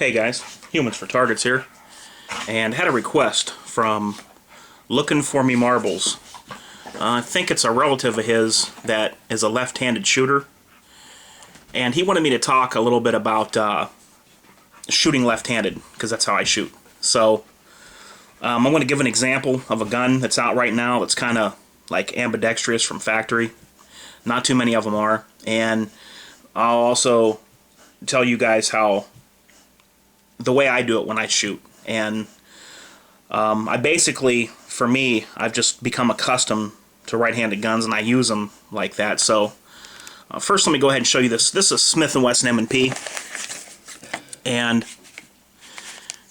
Hey guys, Humans for Targets here, and had a request from Looking For Me Marbles. I think it's a relative of his that is a left-handed shooter, and he wanted me to talk a little bit about shooting left-handed, because that's how I shoot. So I'm going to give an example of a gun that's out right now that's kind of like ambidextrous from factory. Not too many of them are, and I'll also tell you guys how the way I do it when I shoot. And I basically, for me, I've just become accustomed to right-handed guns, and I use them like that. So first, let me go ahead and show you this. This is Smith & Wesson M&P, and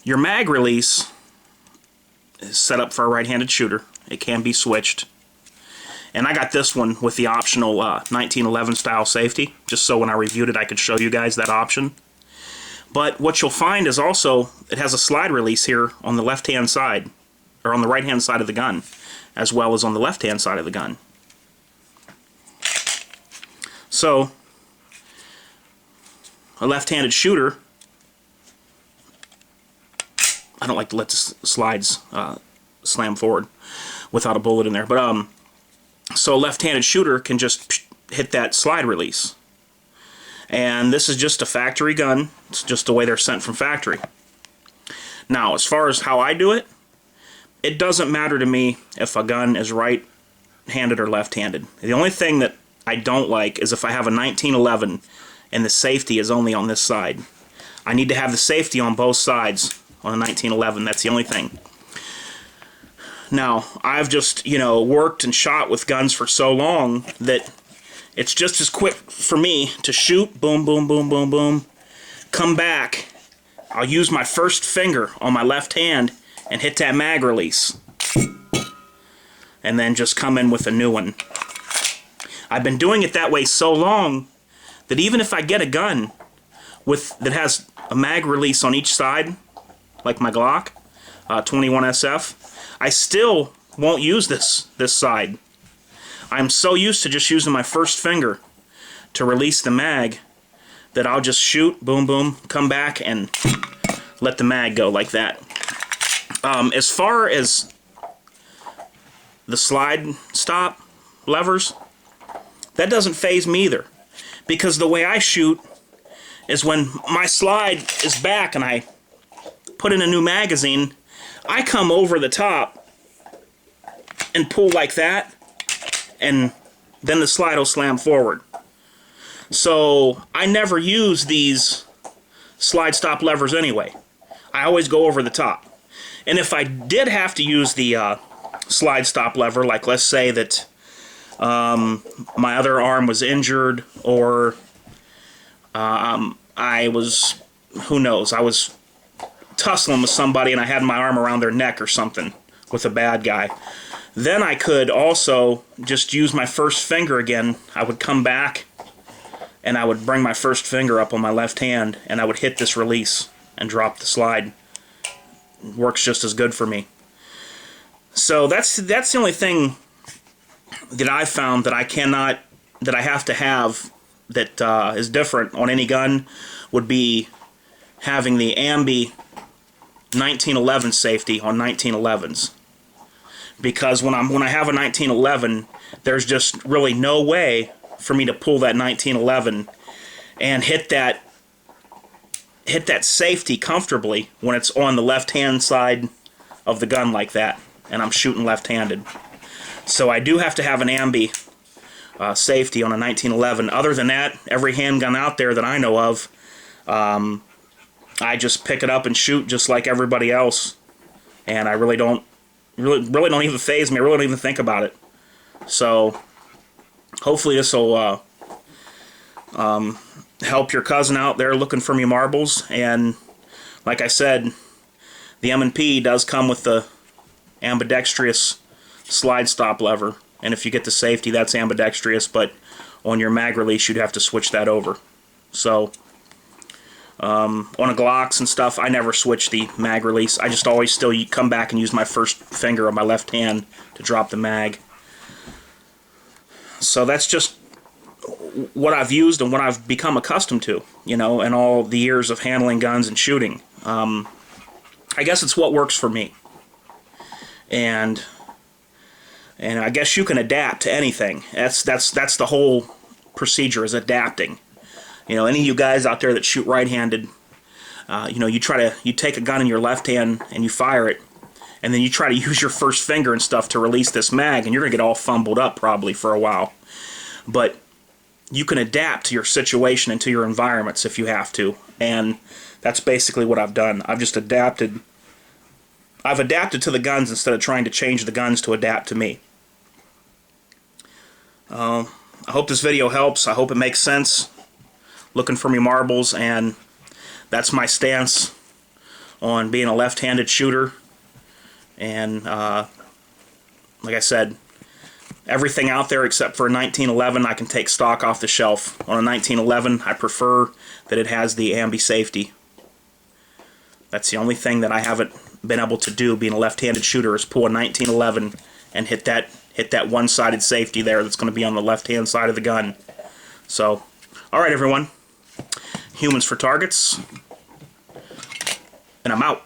your mag release is set up for a right-handed shooter. It can be switched, and I got this one with the optional 1911 style safety, just so when I reviewed it I could show you guys that option. But what you'll find is also it has a slide release here on the left-hand side, or on the right-hand side of the gun, as well as on the left-hand side of the gun. So a left-handed shooter, I don't like to let the slides slam forward without a bullet in there, but so a left-handed shooter can just hit that slide release. And this is just a factory gun. It's just the way they're sent from factory. Now, as far as how I do it, it doesn't matter to me if a gun is right-handed or left-handed. The only thing that I don't like is if I have a 1911 and the safety is only on this side. I need to have the safety on both sides on a 1911. That's the only thing. Now, I've just, worked and shot with guns for so long that it's just as quick for me to shoot, boom, boom, boom, boom, boom, come back. I'll use my first finger on my left hand and hit that mag release, and then just come in with a new one. I've been doing it that way so long that even if I get a gun that has a mag release on each side, like my Glock 21 SF, I still won't use this side. I'm so used to just using my first finger to release the mag that I'll just shoot, boom, boom, come back and let the mag go like that. As far as the slide stop levers, that doesn't faze me either, because the way I shoot is when my slide is back and I put in a new magazine, I come over the top and pull like that, and then the slide will slam forward. So I never use these slide stop levers anyway. I always go over the top. And if I did have to use the slide stop lever, like let's say that my other arm was injured, or I was, who knows, I was tussling with somebody and I had my arm around their neck or something with a bad guy, then I could also just use my first finger again. I would come back and I would bring my first finger up on my left hand and I would hit this release and drop the slide. It works just as good for me. So that's the only thing that I've found that I have to have that is different on any gun would be having the Ambi 1911 safety on 1911s. Because when I have a 1911, there's just really no way for me to pull that 1911 and hit that safety comfortably when it's on the left-hand side of the gun like that, and I'm shooting left-handed. So I do have to have an Ambi safety on a 1911. Other than that, every handgun out there that I know of, I just pick it up and shoot just like everybody else, and I really don't even faze me. I really don't even think about it. So hopefully this will help your cousin out there looking for me marbles. And like I said, the M&P does come with the ambidextrous slide stop lever, and if you get the safety, that's ambidextrous, but on your mag release you'd have to switch that over. So on a Glocks and stuff, I never switch the mag release. I just always still come back and use my first finger on my left hand to drop the mag. So that's just what I've used and what I've become accustomed to, you know, and all the years of handling guns and shooting. I guess it's what works for me. And I guess you can adapt to anything. That's the whole procedure, is adapting. You know, any of you guys out there that shoot right-handed, you know, you take a gun in your left hand and you fire it, and then you try to use your first finger and stuff to release this mag, and you're gonna get all fumbled up probably for a while. But you can adapt to your situation and to your environments if you have to, and that's basically what I've done. I've just adapted. I've adapted to the guns instead of trying to change the guns to adapt to me. I hope this video helps. I hope it makes sense. Looking for me marbles, and that's my stance on being a left-handed shooter. And like I said, everything out there except for a 1911 I can take stock off the shelf. On a 1911, I prefer that it has the ambi safety. That's the only thing that I haven't been able to do being a left-handed shooter, is pull a 1911 and hit that one-sided safety there that's going to be on the left-hand side of the gun. So, alright everyone, humans for targets, and I'm out.